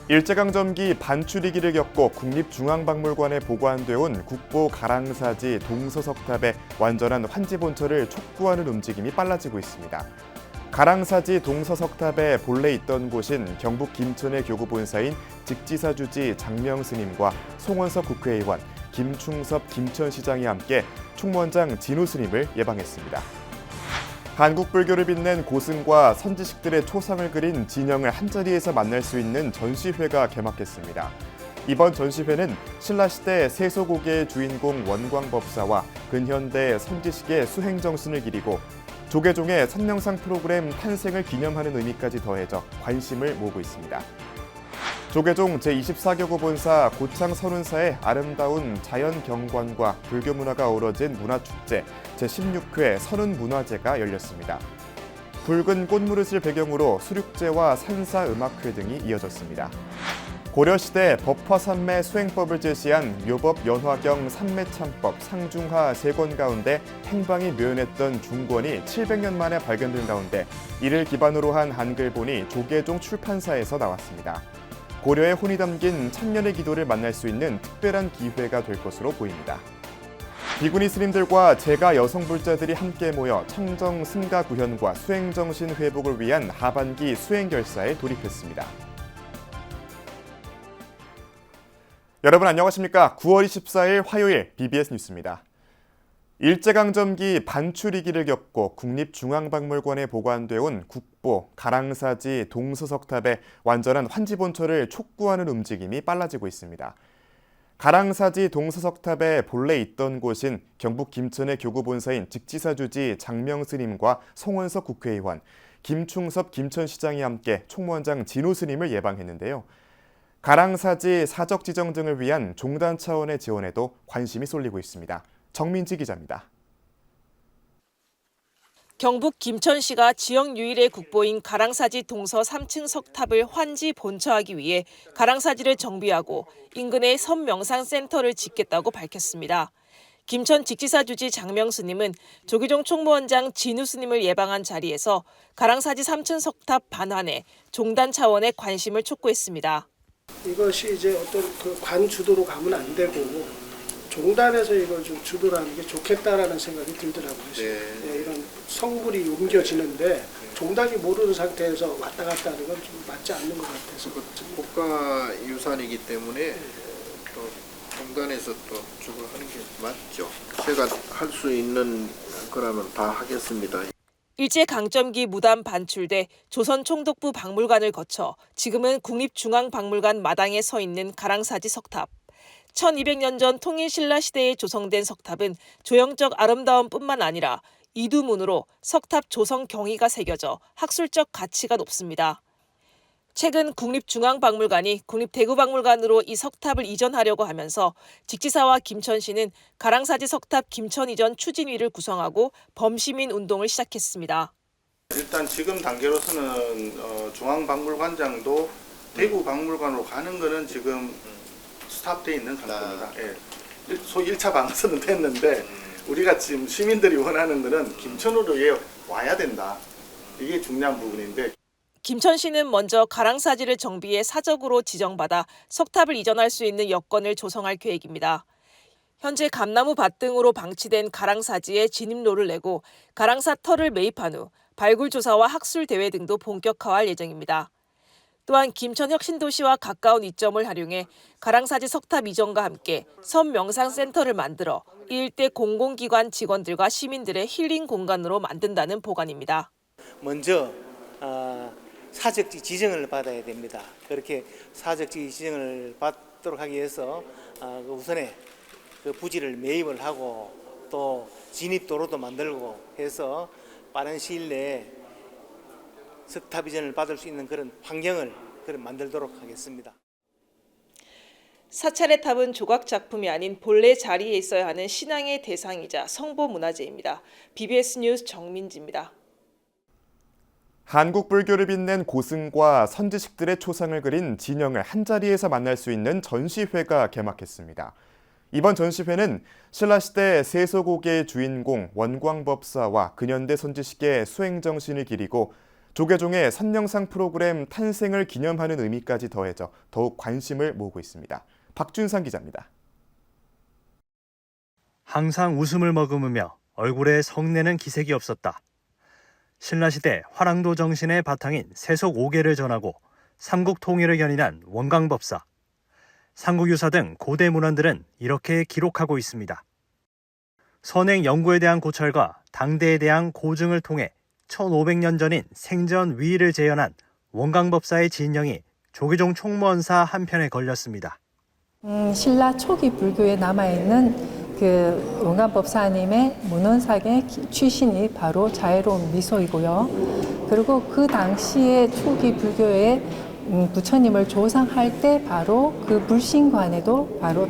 일제강점기 반출위기를 겪고 국립중앙박물관에 보관돼 온 국보 가랑사지 동서석탑의 완전한 환지 본처를 촉구하는 움직임이 빨라지고 있습니다. 가랑사지 동서석탑에 본래 있던 곳인 경북 김천의 교구 본사인 직지사주지 장명스님과 송원석 국회의원, 김충섭 김천시장이 함께 총무원장 진우 스님을 예방했습니다. 한국 불교를 빛낸 고승과 선지식들의 초상을 그린 진형을 한자리에서 만날 수 있는 전시회가 개막했습니다. 이번 전시회는 신라시대 세소고개의 주인공 원광법사와 근현대 선지식의 수행정신을 기리고 조계종의 선명상 프로그램 탄생을 기념하는 의미까지 더해져 관심을 모으고 있습니다. 조계종 제24교구 본사 고창 선운사의 아름다운 자연 경관과 불교 문화가 어우러진 문화축제 제16회 선운문화제가 열렸습니다. 붉은 꽃무릇을 배경으로 수륙제와 산사음악회 등이 이어졌습니다. 고려시대 법화삼매 수행법을 제시한 묘법 연화경 삼매참법 상중하 3권 가운데 행방이 묘연했던 중권이 700년 만에 발견된 가운데 이를 기반으로 한 한글본이 조계종 출판사에서 나왔습니다. 고려의 혼이 담긴 천년의 기도를 만날 수 있는 특별한 기회가 될 것으로 보입니다. 비구니 스님들과 제가 여성불자들이 함께 모여 청정 승가 구현과 수행정신 회복을 위한 하반기 수행결사에 돌입했습니다. 여러분 안녕하십니까? 9월 24일 화요일 BBS 뉴스입니다. 일제강점기 반출위기를 겪고 국립중앙박물관에 보관돼 온 국보 가랑사지 동서석탑의 완전한 환지 본처를 촉구하는 움직임이 빨라지고 있습니다. 가랑사지 동서석탑에 본래 있던 곳인 경북 김천의 교구 본사인 직지사주지 장명스님과 송원석 국회의원, 김충섭 김천시장이 함께 총무원장 진우 스님을 예방했는데요. 가랑사지 사적 지정 등을 위한 종단 차원의 지원에도 관심이 쏠리고 있습니다. 정민지 기자입니다. 경북 김천시가 지역 유일의 국보인 가랑사지 동서 3층 석탑을 환지 본처하기 위해 가랑사지를 정비하고 인근에 선명상센터를 짓겠다고 밝혔습니다. 김천 직지사주지 장명스님은 조계종 총무원장 진우 스님을 예방한 자리에서 가랑사지 3층 석탑 반환에 종단 차원의 관심을 촉구했습니다. 이것이 이제 어떤 그 관 주도로 가면 안 되고 종단에서 이걸 좀 주도를 하는 게 좋겠다라는 생각이 들더라고요. 네, 이런 성물이 옮겨지는데 종단이 모르는 상태에서 왔다 갔다 하는 건 좀 맞지 않는 것 같아서. 국가유산이기 때문에 또 종단에서 또 주도를 하는 게 맞죠. 제가 할 수 있는 거라면 다 하겠습니다. 일제강점기 무단 반출돼 조선 총독부 박물관을 거쳐 지금은 국립중앙박물관 마당에 서 있는 가랑사지 석탑. 1200년 전 통일신라 시대에 조성된 석탑은 조형적 아름다움뿐만 아니라 이두문으로 석탑 조성 경위가 새겨져 학술적 가치가 높습니다. 최근 국립중앙박물관이 국립대구박물관으로 이 석탑을 이전하려고 하면서 직지사와 김천시는 가랑사지 석탑 김천 이전 추진위를 구성하고 범시민 운동을 시작했습니다. 일단 지금 단계로서는 중앙박물관장도 대구박물관으로 가는 거는 지금 스탑돼 있는 상태입니다. 예. 소위 1차 방어선은 됐는데 우리가 지금 시민들이 원하는 거는 김천으로 와야 된다. 이게 중요한 부분인데. 김천시는 먼저 가랑사지를 정비해 사적으로 지정받아 석탑을 이전할 수 있는 여건을 조성할 계획입니다. 현재 감나무 밭 등으로 방치된 가랑사지에 진입로를 내고 가랑사 터를 매입한 후 발굴 조사와 학술 대회 등도 본격화할 예정입니다. 또한 김천혁신도시와 가까운 이점을 활용해 가랑사지 석탑 이전과 함께 선명상센터를 만들어 이 일대 공공기관 직원들과 시민들의 힐링 공간으로 만든다는 보관입니다. 먼저 사적지 지정을 받아야 됩니다. 그렇게 사적지 지정을 받도록 하기 위해서 우선에 그 부지를 매입을 하고 또 진입도로도 만들고 해서 빠른 시일 내에 석탑 이전을 받을 수 있는 그런 환경을 만들도록 하겠습니다. 사찰의 탑은 조각 작품이 아닌 본래 자리에 있어야 하는 신앙의 대상이자 성보문화재입니다. BBS 뉴스 정민지입니다. 한국 불교를 빛낸 고승과 선지식들의 초상을 그린 진형을 한자리에서 만날 수 있는 전시회가 개막했습니다. 이번 전시회는 신라시대 세소고개의 주인공 원광법사와 근현대 선지식의 수행정신을 기리고 조계종의 선명상 프로그램 탄생을 기념하는 의미까지 더해져 더욱 관심을 모으고 있습니다. 박준상 기자입니다. 항상 웃음을 머금으며 얼굴에 성내는 기색이 없었다. 신라시대 화랑도 정신의 바탕인 세속 5계를 전하고 삼국 통일을 견인한 원광법사. 삼국유사 등 고대 문헌들은 이렇게 기록하고 있습니다. 선행 연구에 대한 고찰과 당대에 대한 고증을 통해 1500년 전인 생전 위의를 재현한 원광법사의 진령이 조계종 총무원사 한편에 걸렸습니다. 신라 초기 불교에 남아있는 그 원광법사님의 문헌상의 출신이 바로 자애로운 미소이고요. 그리고 그 당시에 초기 불교의 부처님을 조상할 때 바로 그 불신관에도 바로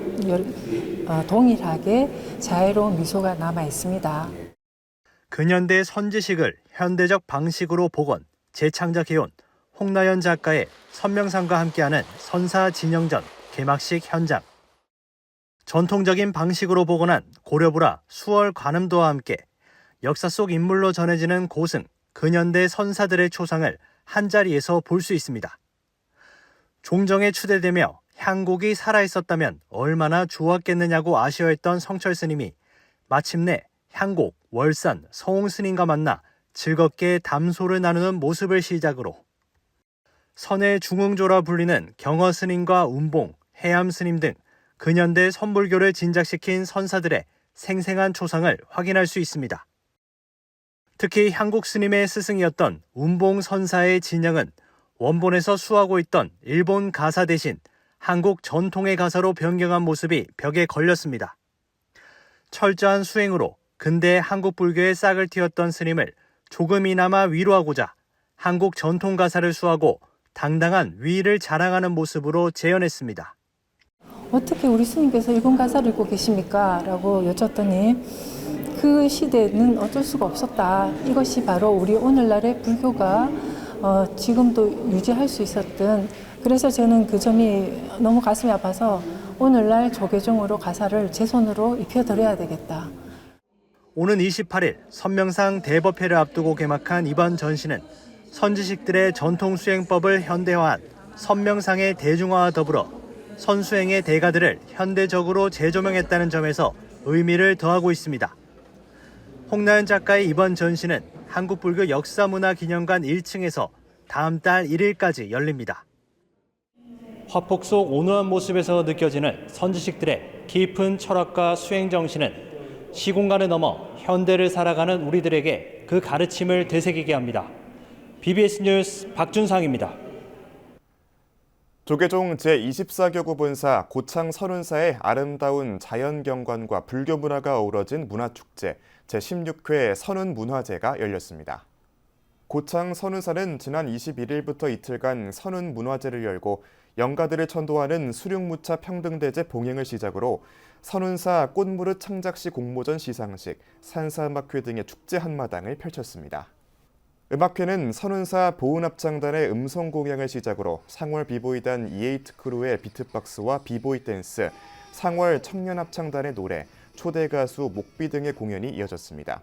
동일하게 자애로운 미소가 남아 있습니다. 근현대 선지식을 현대적 방식으로 복원, 재창작해온 홍나연 작가의 선명상과 함께하는 선사 진영전 개막식 현장. 전통적인 방식으로 복원한 고려불화 수월 관음도와 함께 역사 속 인물로 전해지는 고승, 근현대 선사들의 초상을 한자리에서 볼 수 있습니다. 종정에 추대되며 향곡이 살아있었다면 얼마나 좋았겠느냐고 아쉬워했던 성철 스님이 마침내 향곡, 월산, 서홍 스님과 만나 즐겁게 담소를 나누는 모습을 시작으로 선의 중흥조라 불리는 경허 스님과 운봉, 해암 스님 등 근현대 선불교를 진작시킨 선사들의 생생한 초상을 확인할 수 있습니다. 특히 향곡 스님의 스승이었던 운봉 선사의 진영은 원본에서 수하고 있던 일본 가사 대신 한국 전통의 가사로 변경한 모습이 벽에 걸렸습니다. 철저한 수행으로 근대 한국 불교의 싹을 틔웠던 스님을 조금이나마 위로하고자 한국 전통 가사를 수하고 당당한 위의를 자랑하는 모습으로 재현했습니다. 어떻게 우리 스님께서 일본 가사를 읽고 계십니까? 라고 여쭸더니 그 시대는 어쩔 수가 없었다. 이것이 바로 우리 오늘날의 불교가 지금도 유지할 수 있었던, 그래서 저는 그 점이 너무 가슴이 아파서 오늘날 조계종으로 가사를 제 손으로 입혀드려야 되겠다. 오는 28일 선명상 대법회를 앞두고 개막한 이번 전시는 선지식들의 전통 수행법을 현대화한 선명상의 대중화와 더불어 선수행의 대가들을 현대적으로 재조명했다는 점에서 의미를 더하고 있습니다. 홍나연 작가의 이번 전시는 한국불교 역사문화기념관 1층에서 다음 달 1일까지 열립니다. 화폭 속 온화한 모습에서 느껴지는 선지식들의 깊은 철학과 수행 정신은 시공간을 넘어 현대를 살아가는 우리들에게 그 가르침을 되새기게 합니다. BBS 뉴스 박준상입니다. 조계종 제24교구 본사 고창 선운사의 아름다운 자연경관과 불교 문화가 어우러진 문화축제 제16회 선운문화제가 열렸습니다. 고창 선운사는 지난 21일부터 이틀간 선운문화제를 열고 영가들을 천도하는 수륙무차 평등대제 봉행을 시작으로 선운사 꽃무릇 창작시 공모전 시상식, 산사음악회 등의 축제 한마당을 펼쳤습니다. 음악회는 선운사 보은합창단의 음성공양을 시작으로 상월 비보이단 이에이트 크루의 비트박스와 비보이 댄스, 상월 청년합창단의 노래, 초대 가수 목비 등의 공연이 이어졌습니다.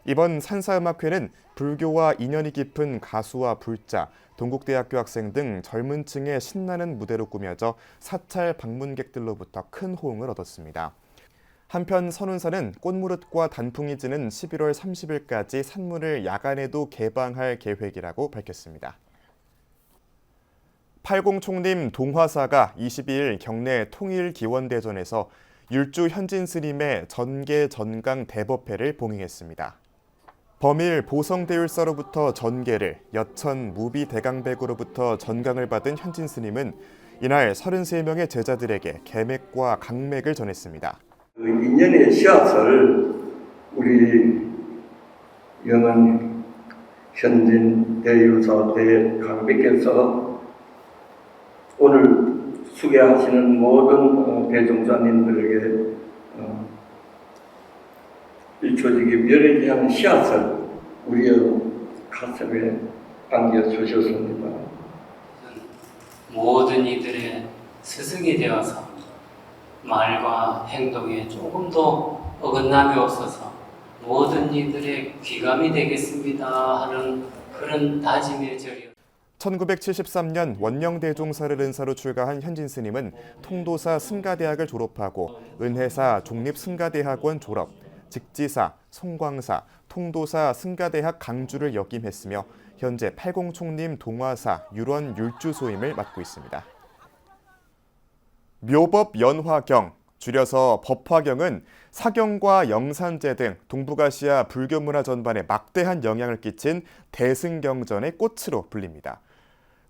이번 산사음악회는 불교와 인연이 깊은 가수와 불자, 동국대학교 학생 등 젊은 층의 신나는 무대로 꾸며져 사찰 방문객들로부터 큰 호응을 얻었습니다. 한편 선운사는 꽃무릇과 단풍이 지는 11월 30일까지 산문을 야간에도 개방할 계획이라고 밝혔습니다. 팔공총림 동화사가 22일 경내 통일기원대전에서 율주 현진 스님의 전계 전강 대법회를 봉행했습니다. 범일 보성대율사로부터 전계를, 여천 무비대강백으로부터 전강을 받은 현진 스님은 이날 33명의 제자들에게 계맥과 강맥을 전했습니다. 인연의 씨앗을 우리 영은 현진 대율사 대강백께서 오늘 수계하시는 모든 대종사님들에게 일초직이 멸하지 않은 씨앗을 우리의 가슴에 안겨주셨습니다. 모든 이들의 스승이 되어서 말과 행동에 조금도 어긋남이 없어서 모든 이들의 귀감이 되겠습니다 하는 그런 다짐의 절이었습니다. 1973년 원령대종사를 은사로 출가한 현진 스님은 통도사 승가대학을 졸업하고 은혜사 종립승가대학원 졸업, 직지사, 송광사, 통도사 승가대학 강주를 역임했으며 현재 팔공총림 동화사 유런 율주소임을 맡고 있습니다. 묘법 연화경, 줄여서 법화경은 사경과 영산제 등 동북아시아 불교 문화 전반에 막대한 영향을 끼친 대승경전의 꽃으로 불립니다.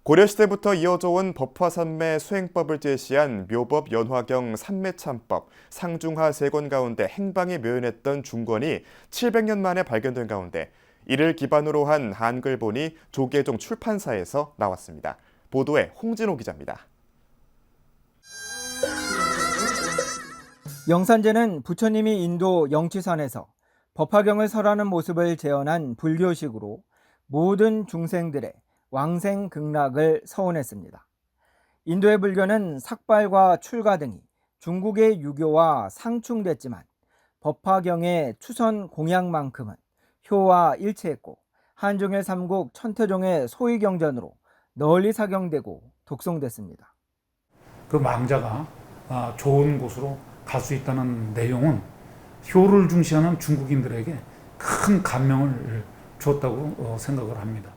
고려시대부터 이어져 온 법화삼매 수행법을 제시한 묘법 연화경 삼매참법, 상중하 세 권 가운데 행방이 묘연했던 중권이 700년 만에 발견된 가운데 이를 기반으로 한 한글본이 조계종 출판사에서 나왔습니다. 보도에 홍진호 기자입니다. 영산제는 부처님이 인도 영치산에서 법화경을 설하는 모습을 재현한 불교식으로 모든 중생들의 왕생극락을 서원했습니다. 인도의 불교는 삭발과 출가 등이 중국의 유교와 상충됐지만 법화경의 추선 공양만큼은 효와 일치했고 한중일 삼국 천태종의 소위경전으로 널리 사경되고 독송됐습니다. 그 망자가 좋은 곳으로 갈 수 있다는 내용은 효를 중시하는 중국인들에게 큰 감명을 줬다고 생각을 합니다.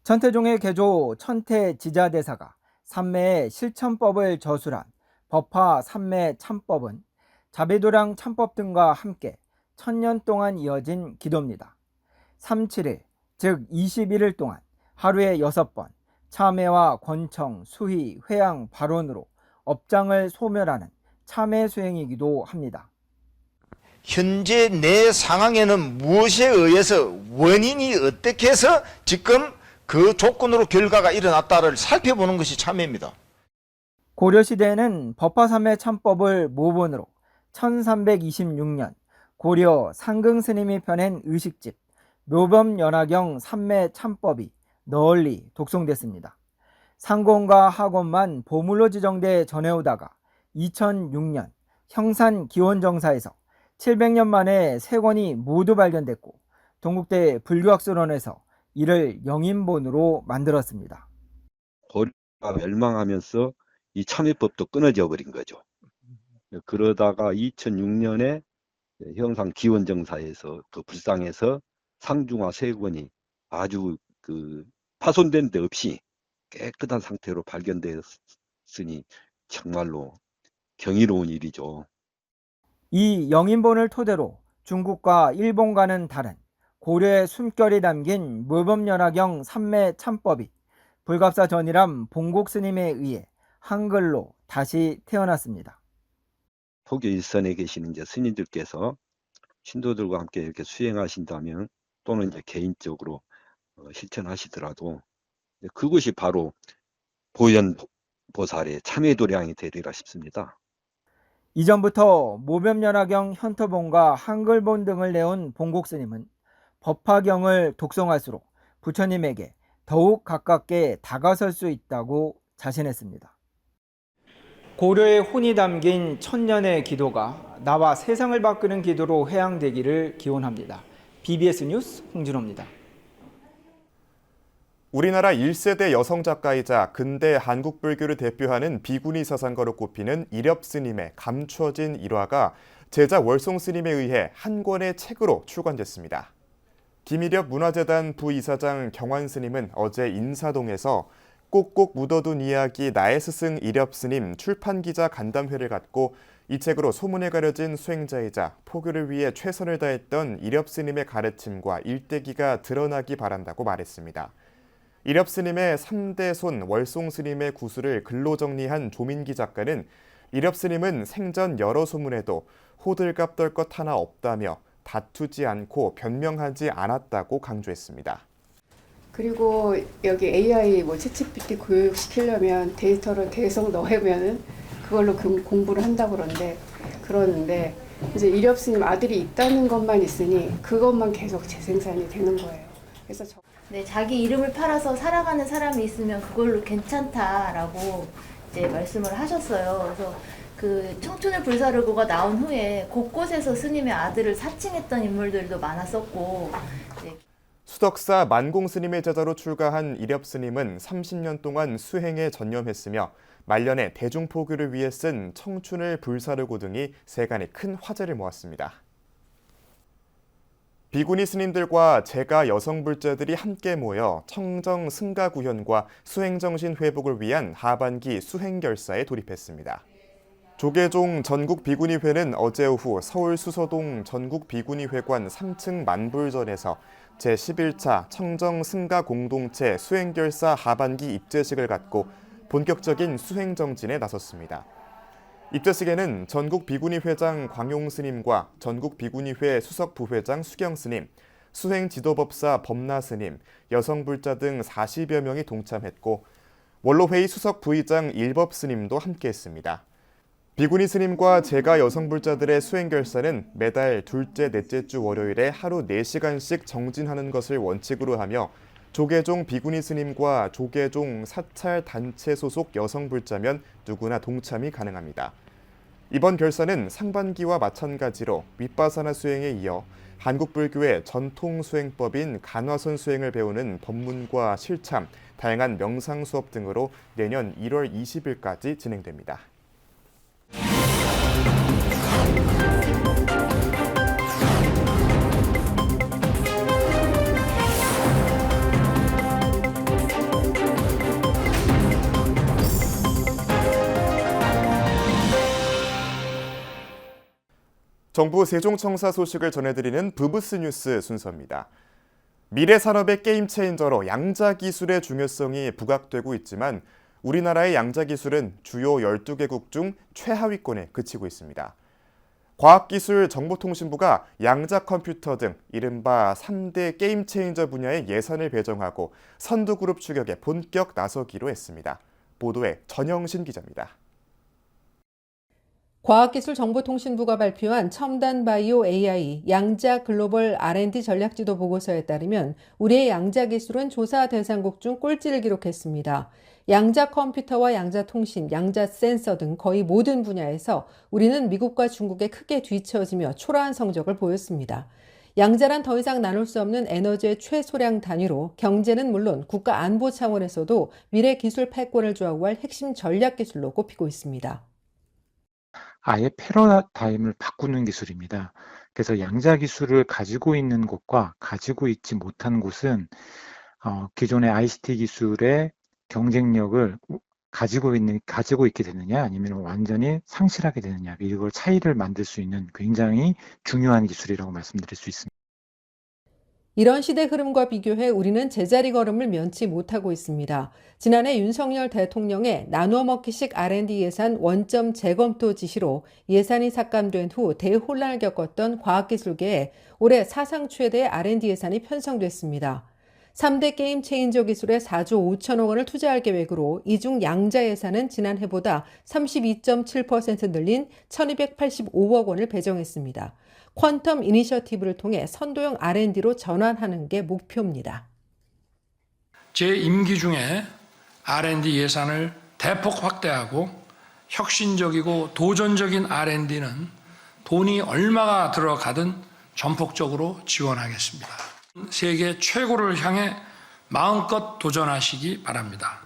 천태종의 계조 천태지자대사가 삼매의 실천법을 저술한 법화 삼매 참법은 자배도량 참법 등과 함께 1000년 동안 이어진 기도입니다. 37일, 즉 21일 동안 하루에 6번 참회와 권청, 수희, 회양, 발언으로 업장을 소멸하는 참회 수행이기도 합니다. 현재 내 상황에는 무엇에 의해서 원인이 어떻게 해서 지금 그 조건으로 결과가 일어났다를 살펴보는 것이 참회입니다. 고려시대에는 법화삼매 참법을 모본으로 1326년 고려 상긍스님이 펴낸 의식집 묘법연화경 삼매 참법이 널리 독송됐습니다. 상권과 학원만 보물로 지정돼 전해오다가 2006년 형산 기원정사에서 700년 만에 세 권이 모두 발견됐고 동국대 불교학술원에서 이를 영인본으로 만들었습니다. 고려가 멸망하면서 이 참회법도 끊어져 버린 거죠. 그러다가 2006년에 형산 기원정사에서 그 불상에서 상중하 세 권이 아주 파손된 데 없이 깨끗한 상태로 발견되었으니 정말로 경이로운 일이죠. 이 영인본을 토대로 중국과 일본과는 다른 고려의 숨결이 담긴 묘법연화경 삼매 참법이 불갑사 전이람 봉곡스님에 의해 한글로 다시 태어났습니다. 포교 일선에 계시는 이제 스님들께서 신도들과 함께 이렇게 수행하신다면 또는 이제 개인적으로 실천하시더라도 그것이 바로 보현보살의 참회도량이 되리라 싶습니다. 이전부터 모법연화경 현터본과 한글본 등을 내온 봉곡스님은 법화경을 독송할수록 부처님에게 더욱 가깝게 다가설 수 있다고 자신했습니다. 고려의 혼이 담긴 천년의 기도가 나와 세상을 바꾸는 기도로 회양되기를 기원합니다. BBS 뉴스 홍진호입니다. 우리나라 1세대 여성 작가이자 근대 한국 불교를 대표하는 비구니 사상가로 꼽히는 이렵 스님의 감추어진 일화가 제자 월송 스님에 의해 한 권의 책으로 출간됐습니다. 김이렵 문화재단 부이사장 경환 스님은 어제 인사동에서 꼭꼭 묻어둔 이야기 나의 스승 이렵 스님 출판기자 간담회를 갖고 이 책으로 소문에 가려진 수행자이자 포교를 위해 최선을 다했던 이렵 스님의 가르침과 일대기가 드러나기 바란다고 말했습니다. 이렵 스님의 3대 손 월송 스님의 구술을 글로 정리한 조민기 작가는 이렵 스님은 생전 여러 소문에도 호들갑 떨 것 하나 없다며 다투지 않고 변명하지 않았다고 강조했습니다. 그리고 여기 AI 챗GPT 교육시키려면 데이터를 계속 넣으면은 그걸로 공부를 한다고 그러는데 이제 이렵 스님 아들이 있다는 것만 있으니 그것만 계속 재생산이 되는 거예요. 그래서 네, 자기 이름을 팔아서 살아가는 사람이 있으면 그걸로 괜찮다라고 이제 말씀을 하셨어요. 그래서 그 청춘의 불사르고가 나온 후에 곳곳에서 스님의 아들을 사칭했던 인물들도 많았었고. 네. 수덕사 만공스님의 제자로 출가한 이렵스님은 30년 동안 수행에 전념했으며 말년에 대중포교를 위해 쓴 청춘을 불사르고 등이 세간에 큰 화제를 모았습니다. 비구니 스님들과 제가 여성불자들이 함께 모여 청정 승가구현과 수행정신 회복을 위한 하반기 수행결사에 돌입했습니다. 조계종 전국비구니회는 어제 오후 서울 수서동 전국비구니회관 3층 만불전에서 제11차 청정승가공동체 수행결사 하반기 입제식을 갖고 본격적인 수행정진에 나섰습니다. 입제식에는 전국비구니회장 광용스님과 전국비구니회 수석부회장 수경스님, 수행지도법사 법나스님, 여성불자 등 40여 명이 동참했고 원로회의 수석부의장 일법스님도 함께했습니다. 비구니 스님과 제가 여성불자들의 수행결사는 매달 둘째, 넷째 주 월요일에 하루 4시간씩 정진하는 것을 원칙으로 하며 조계종 비구니 스님과 조계종 사찰 단체 소속 여성불자면 누구나 동참이 가능합니다. 이번 결사는 상반기와 마찬가지로 윗바사나 수행에 이어 한국불교의 전통 수행법인 간화선 수행을 배우는 법문과 실참, 다양한 명상 수업 등으로 내년 1월 20일까지 진행됩니다. 정부 세종청사 소식을 전해드리는 부부스 뉴스 순서입니다. 미래 산업의 게임 체인저로 양자 기술의 중요성이 부각되고 있지만 우리나라의 양자 기술은 주요 12개국 중 최하위권에 그치고 있습니다. 과학기술정보통신부가 양자 컴퓨터 등 이른바 3대 게임 체인저 분야의 예산을 배정하고 선두그룹 추격에 본격 나서기로 했습니다. 보도에 전영신 기자입니다. 과학기술정보통신부가 발표한 첨단 바이오 AI 양자 글로벌 R&D 전략지도 보고서에 따르면 우리의 양자 기술은 조사 대상국 중 꼴찌를 기록했습니다. 양자 컴퓨터와 양자 통신, 양자 센서 등 거의 모든 분야에서 우리는 미국과 중국에 크게 뒤처지며 초라한 성적을 보였습니다. 양자란 더 이상 나눌 수 없는 에너지의 최소량 단위로 경제는 물론 국가 안보 차원에서도 미래 기술 패권을 좌우할 핵심 전략 기술로 꼽히고 있습니다. 아예 패러다임을 바꾸는 기술입니다. 그래서 양자 기술을 가지고 있는 곳과 가지고 있지 못한 곳은 기존의 ICT 기술의 경쟁력을 가지고 있게 되느냐 아니면 완전히 상실하게 되느냐 이걸 차이를 만들 수 있는 굉장히 중요한 기술이라고 말씀드릴 수 있습니다. 이런 시대 흐름과 비교해 우리는 제자리 걸음을 면치 못하고 있습니다. 지난해 윤석열 대통령의 나누어 먹기식 R&D 예산 원점 재검토 지시로 예산이 삭감된 후 대혼란을 겪었던 과학기술계에 올해 사상 최대의 R&D 예산이 편성됐습니다. 3대 게임 체인저 기술에 4조 5천억 원을 투자할 계획으로 이 중 양자 예산은 지난해보다 32.7% 늘린 1,285억 원을 배정했습니다. 퀀텀 이니셔티브를 통해 선도형 R&D로 전환하는 게 목표입니다. 제 임기 중에 R&D 예산을 대폭 확대하고 혁신적이고 도전적인 R&D는 돈이 얼마가 들어가든 전폭적으로 지원하겠습니다. 세계 최고를 향해 마음껏 도전하시기 바랍니다.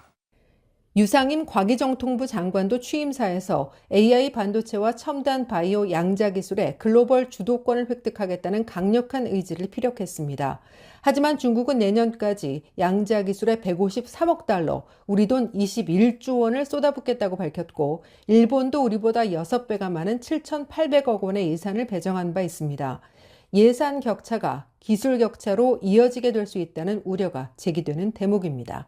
유상임 과기정통부 장관도 취임사에서 AI 반도체와 첨단 바이오 양자 기술의 글로벌 주도권을 획득하겠다는 강력한 의지를 피력했습니다. 하지만 중국은 내년까지 양자 기술에 153억 달러, 우리 돈 21조 원을 쏟아붓겠다고 밝혔고 일본도 우리보다 6배가 많은 7,800억 원의 예산을 배정한 바 있습니다. 예산 격차가 기술 격차로 이어지게 될 수 있다는 우려가 제기되는 대목입니다.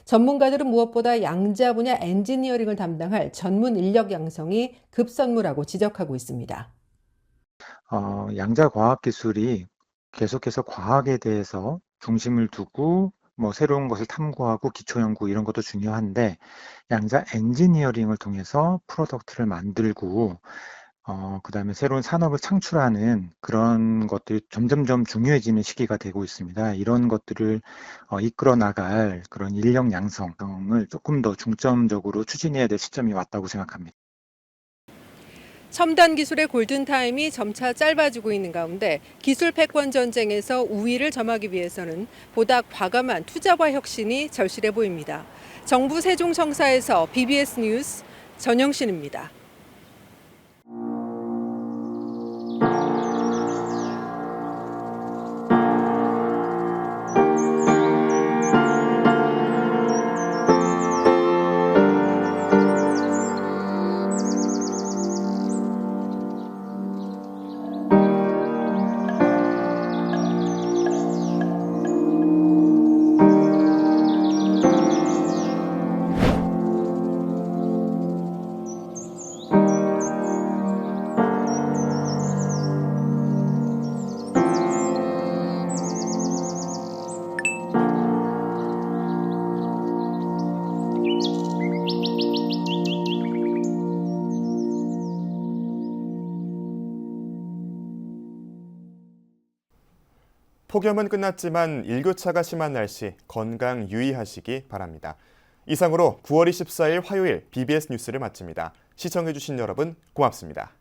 전문가들은 무엇보다 양자 분야 엔지니어링을 담당할 전문 인력 양성이 급선무라고 지적하고 있습니다. 양자 과학 기술이 계속해서 과학에 대해서 중심을 두고 새로운 것을 탐구하고 기초 연구 이런 것도 중요한데 양자 엔지니어링을 통해서 프로덕트를 만들고 그다음에 새로운 산업을 창출하는 그런 것들이 점점점 중요해지는 시기가 되고 있습니다. 이런 것들을 이끌어 나갈 그런 인력 양성을 조금 더 중점적으로 추진해야 될 시점이 왔다고 생각합니다. 첨단 기술의 골든타임이 점차 짧아지고 있는 가운데 기술 패권 전쟁에서 우위를 점하기 위해서는 보다 과감한 투자와 혁신이 절실해 보입니다. 정부 세종청사에서 BBS 뉴스 전영신입니다. 폭염은 끝났지만 일교차가 심한 날씨 건강 유의하시기 바랍니다. 이상으로 9월 24일 화요일 BBS 뉴스를 마칩니다. 시청해주신 여러분 고맙습니다.